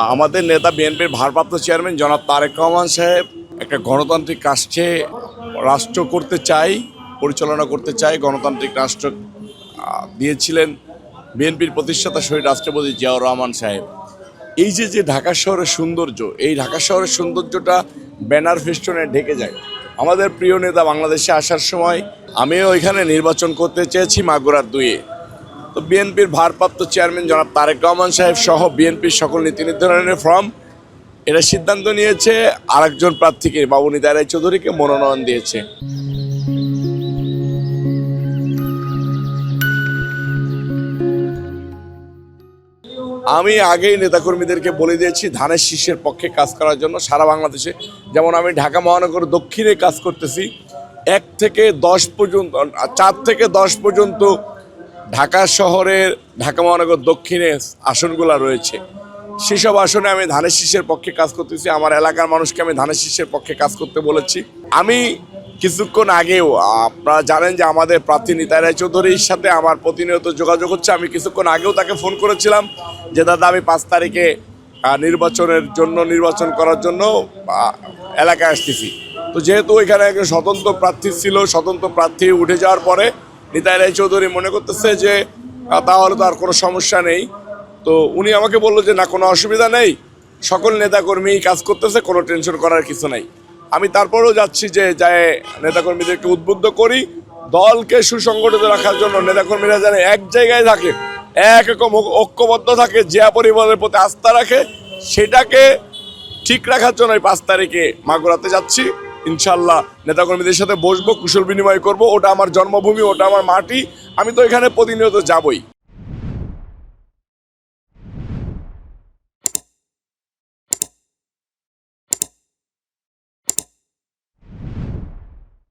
আমাদের নেতা বিএনপির ভারপ্রাপ্ত চেয়ারম্যান জনাব তারেক রহমান সাহেব একটা গণতান্ত্রিক রাষ্ট্র করতে চাই, পরিচালনা করতে চাই। গণতান্ত্রিক রাষ্ট্র দিয়েছিলেন বিএনপির প্রতিষ্ঠাতা শহীদ রাষ্ট্রপতি জিয়াউর রহমান সাহেব। এই যে ঢাকা শহরের সৌন্দর্য, এই ঢাকা শহরের সৌন্দর্যটা ব্যানার ফেস্টুনে ঢেকে যায়। আমাদের প্রিয় নেতা বাংলাদেশে আসার সময় আমিও এখানে নির্বাচন করতে চেয়েছি মাগুরার 2-এ। তো বিএনপির ভারপ্রাপ্ত চেয়ারম্যান জনাব তারেক রহমান সাহেব সহ বিএনপির সকল নীতি নির্ধারণের ফর্ম এটা সিদ্ধান্ত নিয়েছে আরেকজন প্রার্থীকে, বাবু নিতাই রায়চৌধুরীকে মনোনয়ন দিয়েছে। আমি আগেই নেতাকর্মীদেরকে বলে দিয়েছি ধানের শীষের পক্ষে কাজ করার জন্য সারা বাংলাদেশে। যেমন আমি ঢাকা মহানগর দক্ষিণে কাজ করতেছি, 1 থেকে 10 পর্যন্ত, 4 থেকে 10 পর্যন্ত ঢাকা শহরের ঢাকা মহানগর দক্ষিণে আসনগুলো রয়েছে। সেসব আসনে আমি ধানের শীষের পক্ষে কাজ করতেছি। আমার এলাকার মানুষকে আমি ধানের শীষের পক্ষে কাজ করতে বলেছি। আমি কিছুক্ষণ আগেও, আপনারা জানেন যে আমাদের প্রার্থী নিতাই রায়চৌধুরীর সাথে আমার প্রতিনিয়ত যোগাযোগ হচ্ছে। আমি কিছুক্ষণ আগেও তাকে ফোন করেছিলাম যে দাদা আমি 5 তারিখে নির্বাচন করার জন্য এলাকায় আসতেছি। তো যেহেতু ওইখানে একজন স্বতন্ত্র প্রার্থী ছিল, স্বতন্ত্র প্রার্থী উঠে যাওয়ার পরে নিতাই রায়চৌধুরী মনে করতেছে যে তাহলে তো আর কোনো সমস্যা নেই। তো উনি আমাকে বললো যে না, কোনো অসুবিধা নেই, সকল নেতাকর্মী কাজ করতেছে, কোনো টেনশন করার কিছু নাই। আমি তারপরেও যাচ্ছি যে নেতাকর্মীদেরকে উদ্বুদ্ধ করি দলকে সুসংগঠিত রাখার জন্য। নেতাকর্মীরা যেন এক জায়গায় থাকে, একরকম ঐক্যবদ্ধ থাকে, জিয়া পরিবারের প্রতি আস্থা রাখে, সেটাকে ঠিক রাখার জন্য 5 তারিখে মাগুরাতে যাচ্ছি। ইনশাল্লাহ নেতাকর্মীদের সাথে বসবো, কুশল বিনিময় করব। ওটা আমার জন্মভূমি, ওটা আমার মাটি, আমি তো এখানে প্রতিনিয়ত যাবই।